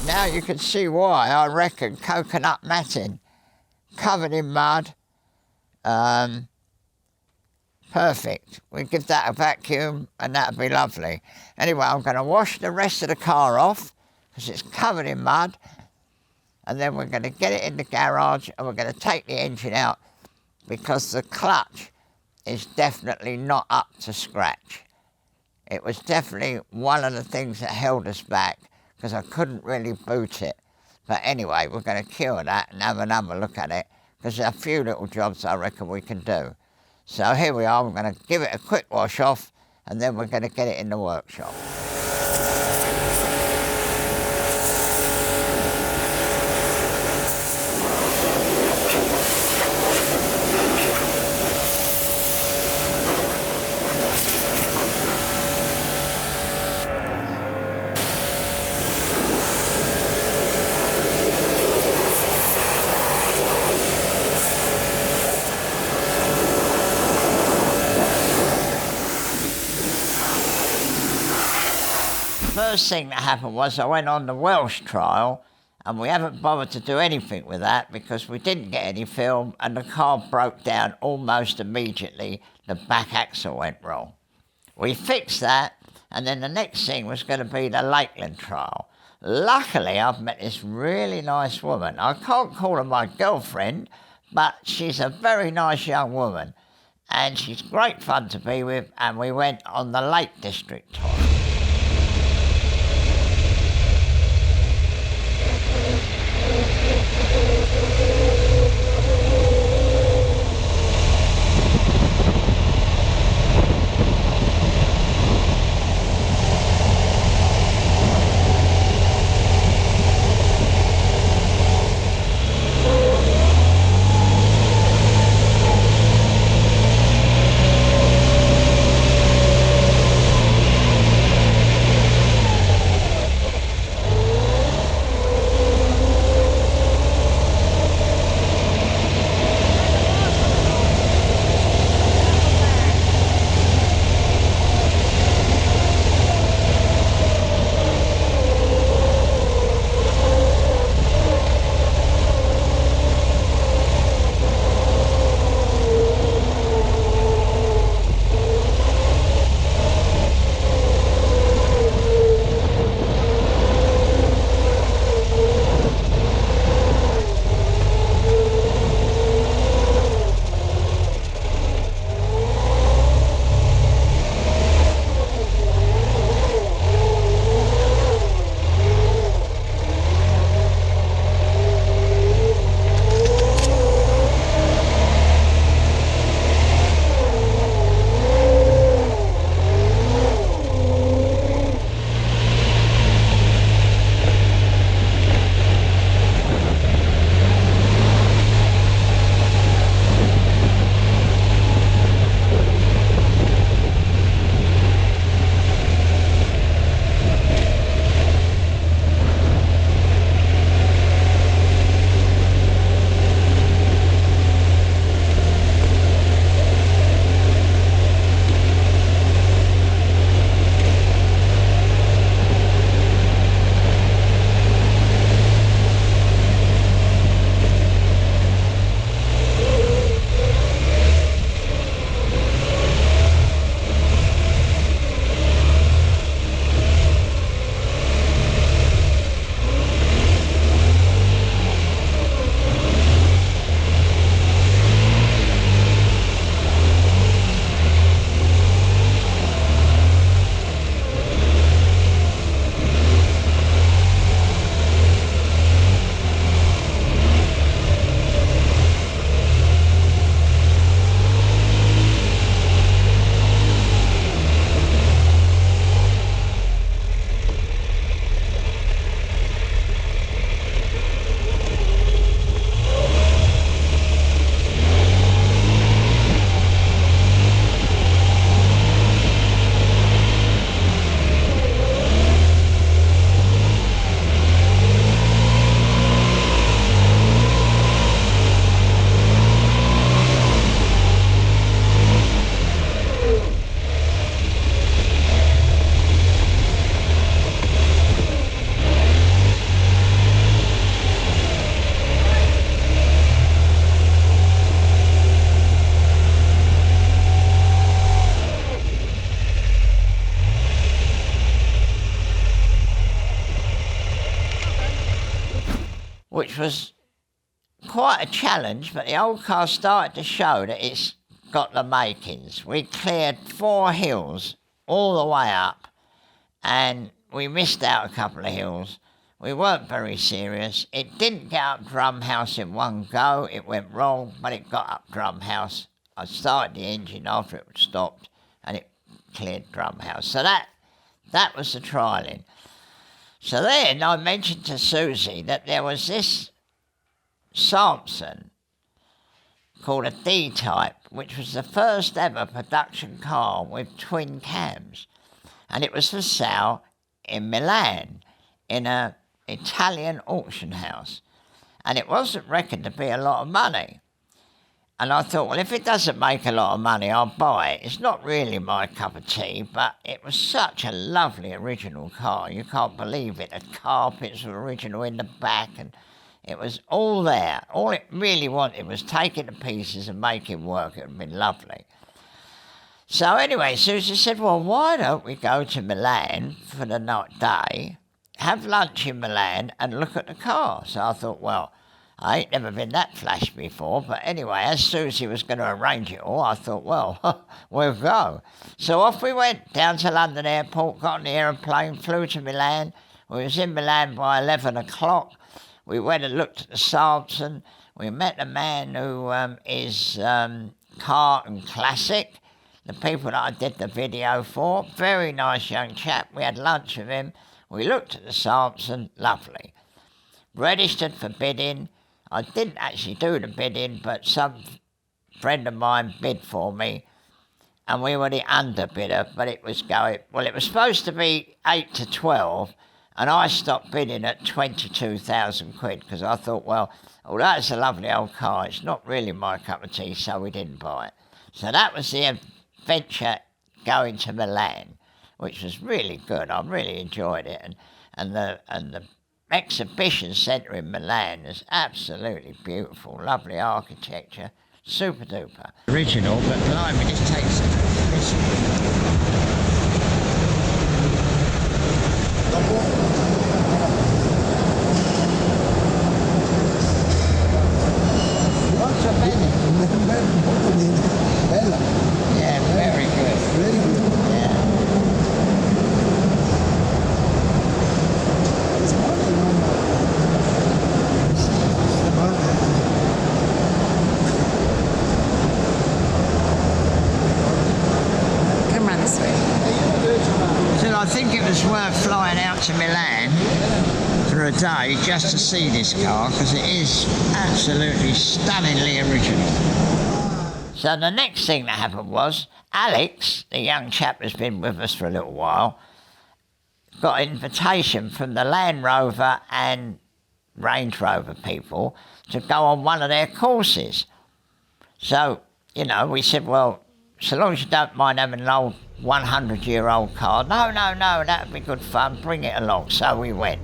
Now you can see why I reckon coconut matting, covered in mud. Perfect. We give that a vacuum and that'd be lovely. Anyway, I'm going to wash the rest of the car off because it's covered in mud, and then we're going to get it in the garage and we're going to take the engine out because the clutch is definitely not up to scratch. It was definitely one of the things that held us back because I couldn't really boot it. But anyway, we're going to cure that and have another look at it because there's a few little jobs I reckon we can do. So here we are, we're going to give it a quick wash off and then we're going to get it in the workshop. First thing that happened was I went on the Welsh trial and we haven't bothered to do anything with that because we didn't get any film and the car broke down almost immediately. The back axle went wrong. We fixed that and then the next thing was going to be the Lakeland trial. Luckily I've met this really nice woman. I can't call her my girlfriend, but she's a very nice young woman and she's great fun to be with, and we went on the Lake District tour. which was quite a challenge, but the old car started to show that it's got the makings. We cleared 4 hills all the way up, and we missed out a couple of hills. We weren't very serious. It didn't get up Drumhouse in one go. It went wrong, but it got up Drumhouse. I started the engine after it stopped, and it cleared Drumhouse. So that was the trialling. So then I mentioned to Susie that there was this Samson called a D-Type, which was the first ever production car with twin cams. And it was for sale in Milan in an Italian auction house. And it wasn't reckoned to be a lot of money. And I thought, well, if it doesn't make a lot of money, I'll buy it. It's not really my cup of tea, but it was such a lovely original car. You can't believe it. The carpets were original in the back, and it was all there. All it really wanted was take it to pieces and make it work. It would have been lovely. So anyway, Susie said, well, why don't we go to Milan for the night day, have lunch in Milan and look at the car? So I thought, well, I ain't never been that flash before, but anyway, as Susie was going to arrange it all, I thought, well, we'll go. So off we went down to London Airport, got on the aeroplane, flew to Milan. We was in Milan by 11 o'clock. We went and looked at the Samson. We met a man who is Car and Classic, the people that I did the video for. Very nice young chap. We had lunch with him. We looked at the Samson, lovely. Registered for bidding. I didn't actually do the bidding, but some friend of mine bid for me, and we were the underbidder, but it was supposed to be 8 to 12, and I stopped bidding at 22,000 quid, because I thought, well, although it's a lovely old car, it's not really my cup of tea, so we didn't buy it. So that was the adventure going to Milan, which was really good. I really enjoyed it, and the exhibition centre in Milan is absolutely beautiful, lovely architecture, super duper. Original, but blimey, this takes this. What's a penny? Yeah, very good. Very good. Yeah. I think it was worth flying out to Milan for a day just to see this car, because it is absolutely stunningly original. So the next thing that happened was Alex, the young chap who's been with us for a little while, got an invitation from the Land Rover and Range Rover people to go on one of their courses. So, we said, well, so long as you don't mind having an old 100-year-old car. No, that would be good fun. Bring it along. So we went.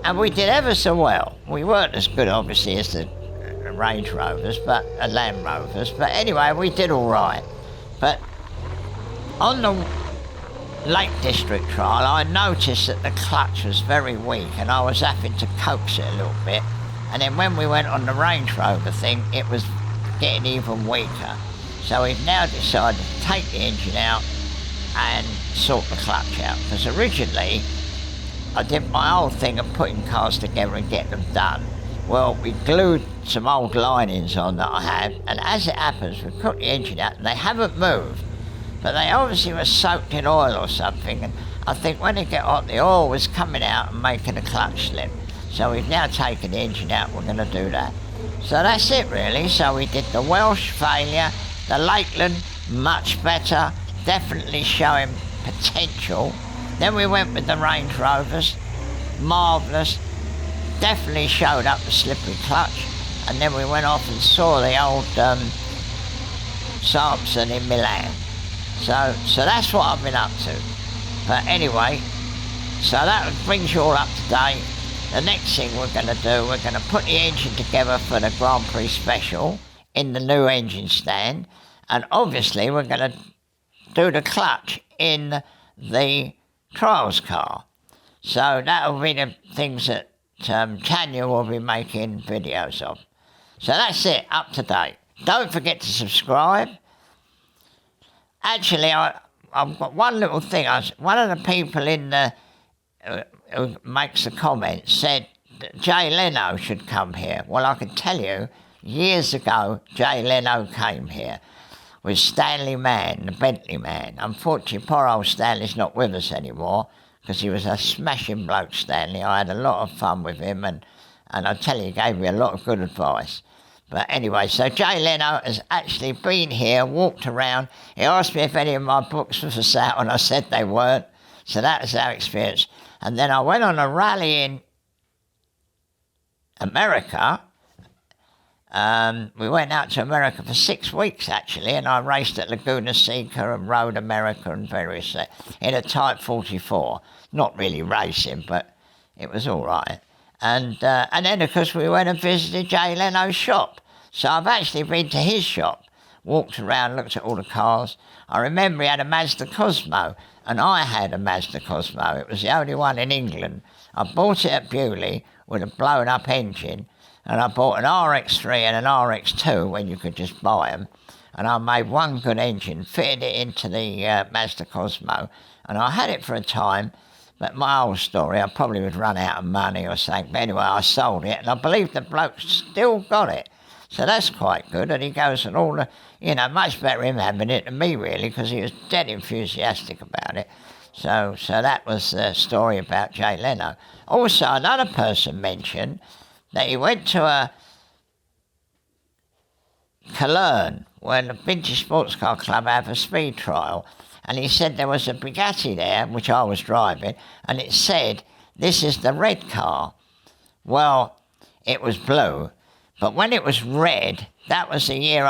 And we did ever so well. We weren't as good, obviously, as the Range Rovers, but Land Rovers. But anyway, we did all right. But on the Lake District trial, I noticed that the clutch was very weak, and I was having to coax it a little bit. And then when we went on the Range Rover thing, it was getting even weaker. So we've now decided to take the engine out and sort the clutch out. Because originally, I did my whole thing of putting cars together and getting them done. Well, we glued some old linings on that I had, and as it happens, we put the engine out and they haven't moved. But they obviously were soaked in oil or something, and I think when they get hot, the oil was coming out and making the clutch slip. So we've now taken the engine out, we're going to do that. So that's it really. So we did the Welsh failure, the Lakeland, much better, definitely showing potential. Then we went with the Range Rovers, marvellous, definitely showed up the slippery clutch. And then we went off and saw the old Samson in Milan. So that's what I've been up to. But anyway, so that brings you all up to date. The next thing we're going to do, we're going to put the engine together for the Grand Prix Special in the new engine stand. And obviously we're going to do the clutch in the trials car. So that'll be the things that Tanya will be making videos of. So that's it, up to date. Don't forget to subscribe. Actually, I've got one little thing. One of the people in the who makes the comments said that Jay Leno should come here. Well, I can tell you, years ago, Jay Leno came here with Stanley Mann, the Bentley Man. Unfortunately, poor old Stanley's not with us anymore because he was a smashing bloke, Stanley. I had a lot of fun with him, and I tell you, he gave me a lot of good advice. But anyway, so Jay Leno has actually been here, walked around. He asked me if any of my books were for sale, and I said they weren't. So that was our experience. And then I went on a rally in America. We went out to America for 6 weeks, actually, and I raced at Laguna Seca and Road America and various in a Type 44. Not really racing, but it was all right. And then, of course, we went and visited Jay Leno's shop. So I've actually been to his shop, walked around, looked at all the cars. I remember he had a Mazda Cosmo, and I had a Mazda Cosmo. It was the only one in England. I bought it at Bewley with a blown-up engine, and I bought an RX-3 and an RX-2 when you could just buy them. And I made one good engine, fitted it into the Mazda Cosmo, and I had it for a time. But my old story, I probably would run out of money or something. But anyway, I sold it, and I believe the bloke still got it. So that's quite good. And he goes and all the, much better him having it than me, really, because he was dead enthusiastic about it. So that was the story about Jay Leno. Also, another person mentioned that he went to a Cologne, where the Vintage Sports Car Club have a speed trial. And he said there was a Bugatti there, which I was driving, and it said, "This is the red car." Well, it was blue, but when it was red, that was the year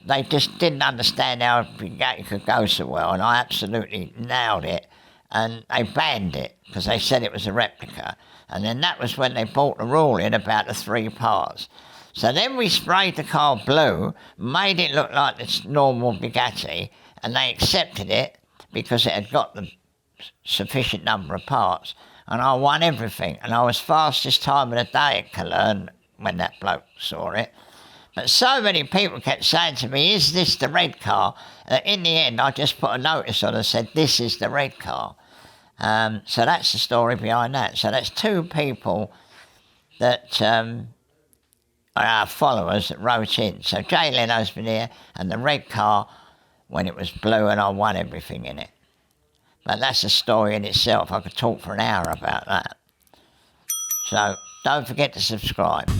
they just didn't understand how a Bugatti could go so well, and I absolutely nailed it, and they banned it, because they said it was a replica. And then that was when they brought the rule in about the 3 parts. So then we sprayed the car blue, made it look like this normal Bugatti, and they accepted it because it had got the sufficient number of parts. And I won everything. And I was fastest time of the day at Cologne when that bloke saw it. But so many people kept saying to me, "Is this the red car?" That in the end, I just put a notice on and said, "This is the red car." So that's the story behind that. So that's 2 people that are our followers that wrote in. So Jay Leno's been here, and the red car when it was blue, and I won everything in it. But that's a story in itself. I could talk for an hour about that. So don't forget to subscribe.